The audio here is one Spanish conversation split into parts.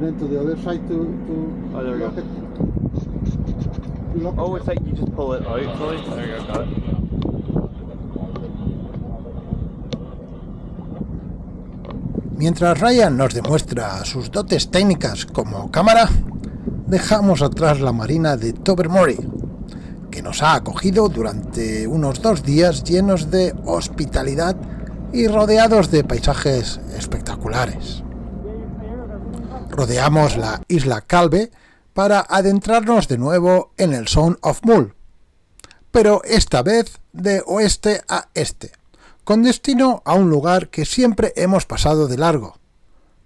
then to the other side Oh, there we go. lock it. Lock Oh, it. it's like you just pull it out, Chloe. There you go, got it. Mientras Ryan nos demuestra sus dotes técnicas como cámara, dejamos atrás la marina de Tobermory, que nos ha acogido durante unos 2 días llenos de hospitalidad y rodeados de paisajes espectaculares. Rodeamos la isla Calve para adentrarnos de nuevo en el Sound of Mull, pero esta vez de oeste a este, con destino a un lugar que siempre hemos pasado de largo,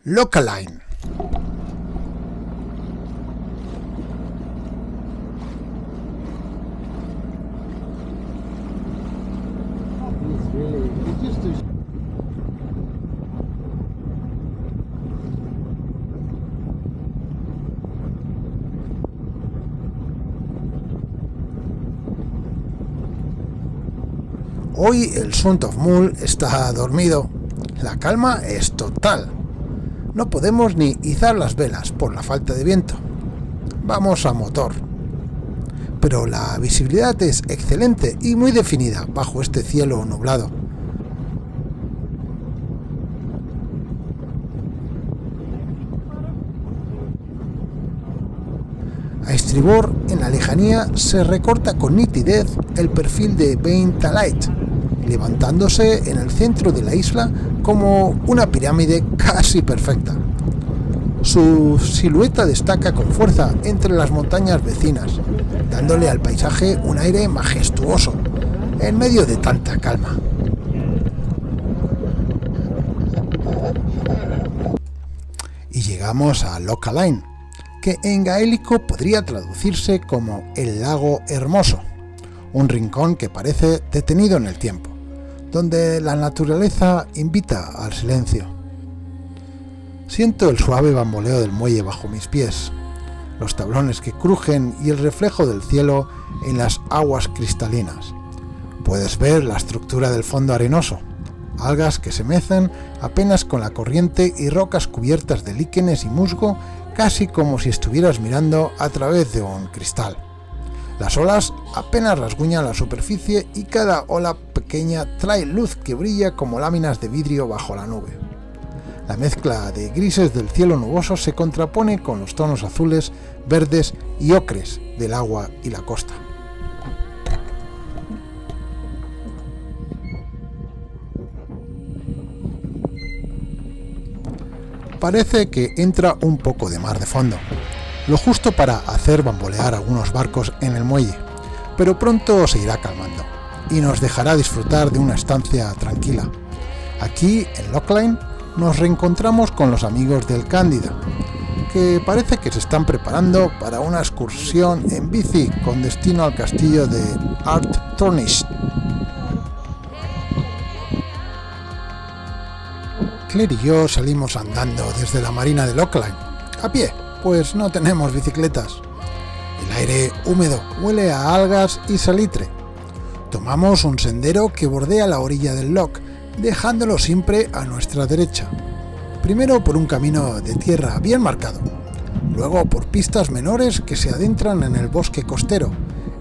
Lochaline. It's just a... Hoy el Sound of Mull está dormido. La calma es total. No podemos ni izar las velas por la falta de viento. Vamos a motor. Pero la visibilidad es excelente y muy definida bajo este cielo nublado. A estribor, en la lejanía, se recorta con nitidez el perfil de Bain Talit, levantándose en el centro de la isla como una pirámide casi perfecta. Su silueta destaca con fuerza entre las montañas vecinas, dándole al paisaje un aire majestuoso, en medio de tanta calma. Y llegamos a Lochaline, que en gaélico podría traducirse como el lago hermoso, un rincón que parece detenido en el tiempo, donde la naturaleza invita al silencio. Siento el suave bamboleo del muelle bajo mis pies, los tablones que crujen y el reflejo del cielo en las aguas cristalinas. Puedes ver la estructura del fondo arenoso, algas que se mecen apenas con la corriente y rocas cubiertas de líquenes y musgo, casi como si estuvieras mirando a través de un cristal. Las olas apenas rasguñan la superficie y cada ola pequeña trae luz que brilla como láminas de vidrio bajo la nube. La mezcla de grises del cielo nuboso se contrapone con los tonos azules, verdes y ocres del agua y la costa. Parece que entra un poco de mar de fondo, lo justo para hacer bambolear algunos barcos en el muelle, pero pronto se irá calmando y nos dejará disfrutar de una estancia tranquila. Aquí, en Lochaline, nos reencontramos con los amigos del Cándida, que parece que se están preparando para una excursión en bici con destino al castillo de Ardtornish. Claire y yo salimos andando desde la marina de Lochaline, a pie, pues no tenemos bicicletas. El aire húmedo huele a algas y salitre. Tomamos un sendero que bordea la orilla del loch, dejándolo siempre a nuestra derecha. Primero por un camino de tierra bien marcado, luego por pistas menores que se adentran en el bosque costero,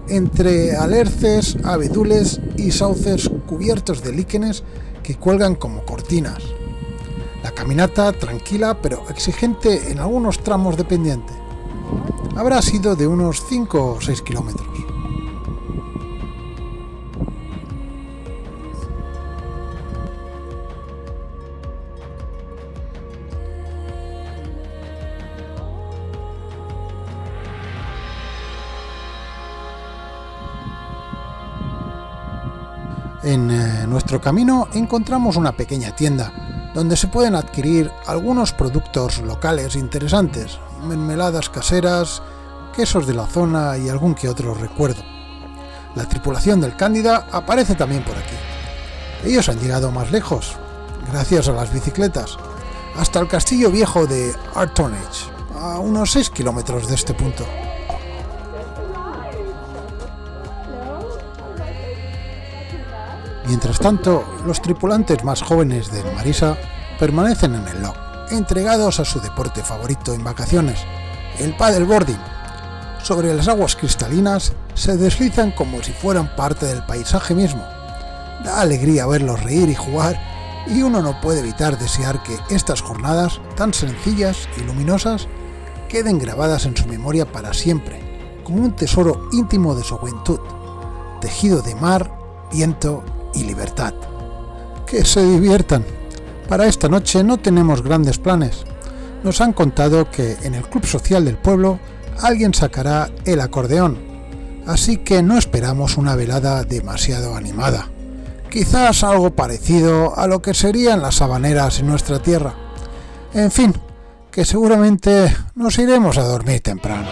entre alerces, abedules y sauces cubiertos de líquenes que cuelgan como cortinas. La caminata tranquila pero exigente en algunos tramos de pendiente. Habrá sido de unos 5 o 6 kilómetros. En nuestro camino encontramos una pequeña tienda donde se pueden adquirir algunos productos locales interesantes, mermeladas caseras, quesos de la zona y algún que otro recuerdo. La tripulación del Cándida aparece también por aquí. Ellos han llegado más lejos, gracias a las bicicletas, hasta el castillo viejo de Ardtornish, a unos 6 kilómetros de este punto. Mientras tanto, los tripulantes más jóvenes del Marisa permanecen en el loch, entregados a su deporte favorito en vacaciones, el paddleboarding. Sobre las aguas cristalinas se deslizan como si fueran parte del paisaje mismo. Da alegría verlos reír y jugar, y uno no puede evitar desear que estas jornadas tan sencillas y luminosas queden grabadas en su memoria para siempre, como un tesoro íntimo de su juventud, tejido de mar, viento y libertad. Que se diviertan. Para esta noche no tenemos grandes planes. Nos han contado que en el club social del pueblo alguien sacará el acordeón, así que no esperamos una velada demasiado animada. Quizás algo parecido a lo que serían las habaneras en nuestra tierra. En fin, que seguramente nos iremos a dormir temprano.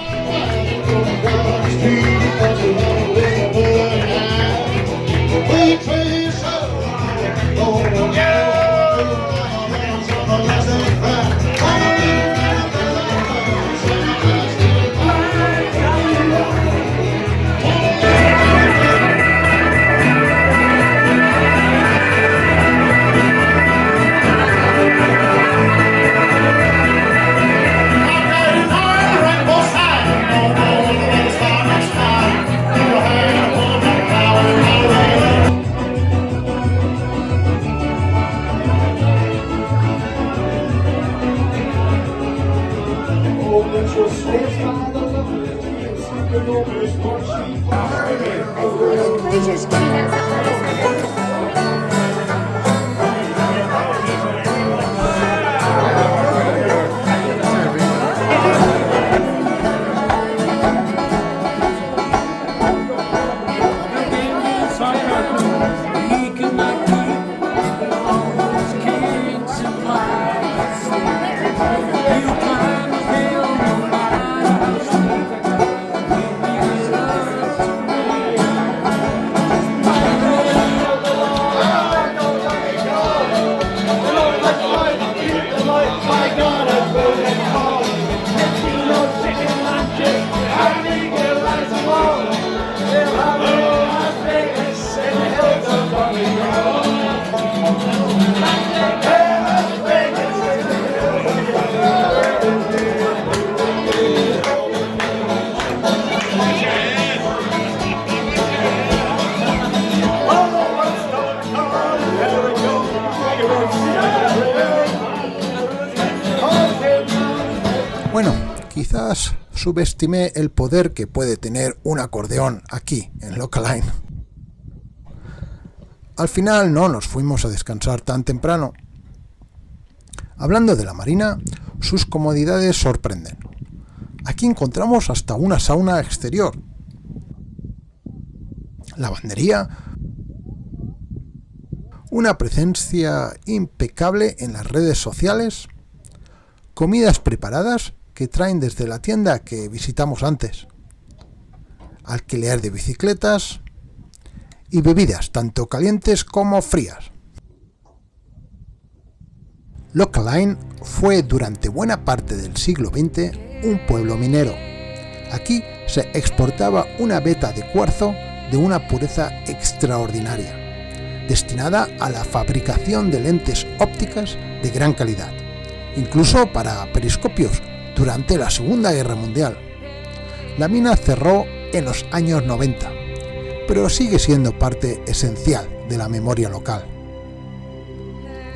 Bueno, quizás subestimé el poder que puede tener un acordeón aquí, en Localine. Al final no nos fuimos a descansar tan temprano. Hablando de la marina, sus comodidades sorprenden. Aquí encontramos hasta una sauna exterior, lavandería, una presencia impecable en las redes sociales, comidas preparadas que traen desde la tienda que visitamos antes, alquiler de bicicletas y bebidas tanto calientes como frías. Localine fue durante buena parte del siglo XX un pueblo minero. Aquí se exportaba una veta de cuarzo de una pureza extraordinaria, destinada a la fabricación de lentes ópticas de gran calidad, incluso para periscopios durante la Segunda Guerra Mundial. La mina cerró en los años 90, pero sigue siendo parte esencial de la memoria local.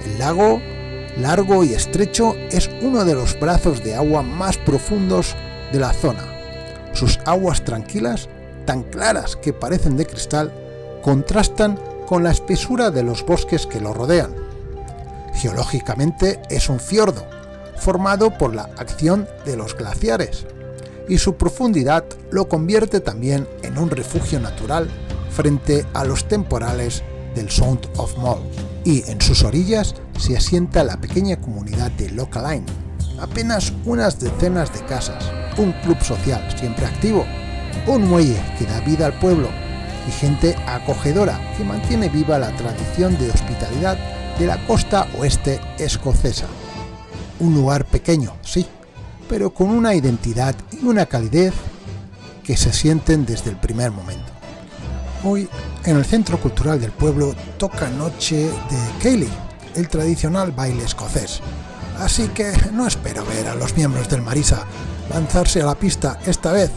El lago, largo y estrecho, es uno de los brazos de agua más profundos de la zona. Sus aguas tranquilas, tan claras que parecen de cristal, contrastan con la espesura de los bosques que lo rodean. Geológicamente es un fiordo, formado por la acción de los glaciares, y su profundidad lo convierte también en un refugio natural frente a los temporales del Sound of Mull. Y en sus orillas se asienta la pequeña comunidad de Localine, apenas unas decenas de casas, un club social siempre activo, un muelle que da vida al pueblo y gente acogedora que mantiene viva la tradición de hospitalidad de la costa oeste escocesa. Un lugar pequeño, sí, pero con una identidad y una calidez que se sienten desde el primer momento. Hoy, en el Centro Cultural del pueblo, toca Noche de Ceilidh, el tradicional baile escocés. Así que no espero ver a los miembros del Marisa lanzarse a la pista esta vez.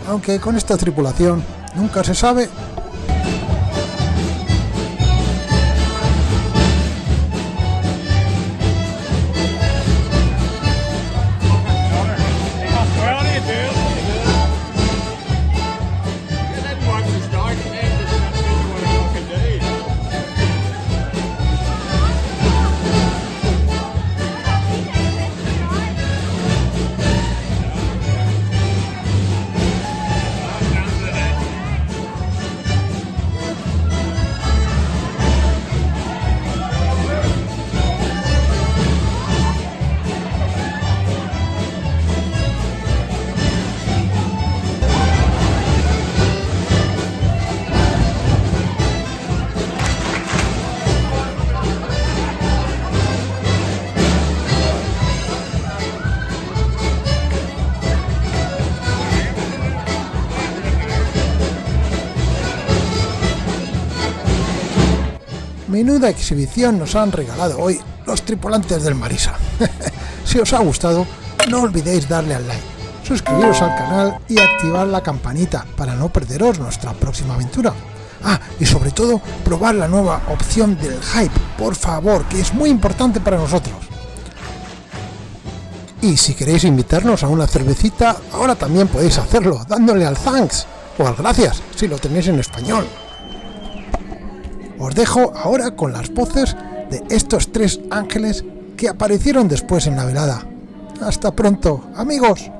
Aunque con esta tripulación nunca se sabe. Menuda exhibición nos han regalado hoy los tripulantes del Marisa. Si os ha gustado, no olvidéis darle al like, suscribiros al canal y activar la campanita para no perderos nuestra próxima aventura. Ah, y sobre todo, probar la nueva opción del hype, por favor, que es muy importante para nosotros. Y si queréis invitarnos a una cervecita, ahora también podéis hacerlo, dándole al thanks o al gracias, si lo tenéis en español. Os dejo ahora con las voces de estos tres ángeles que aparecieron después en la velada. Hasta pronto, amigos.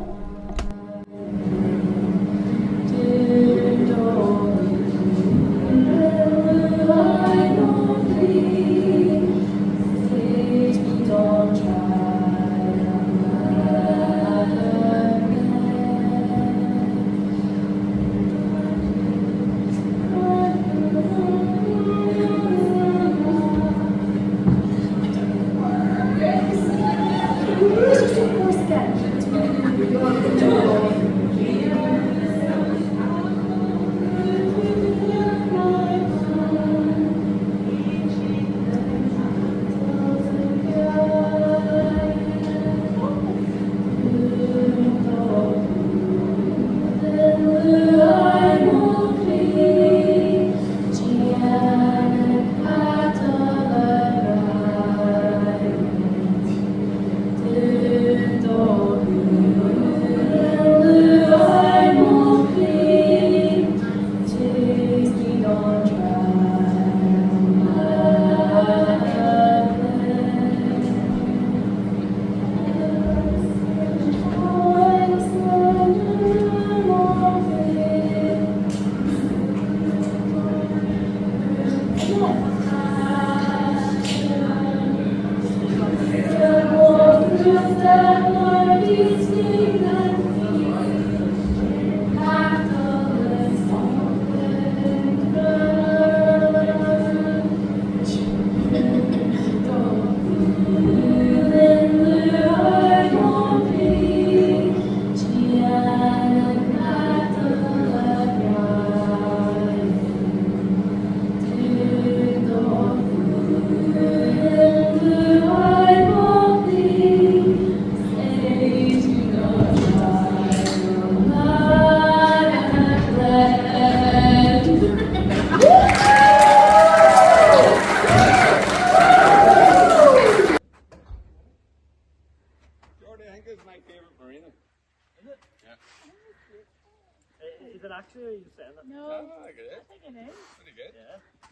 Is it actually, are you saying that? No, Oh, I get it. I think it is. Pretty good. Yeah.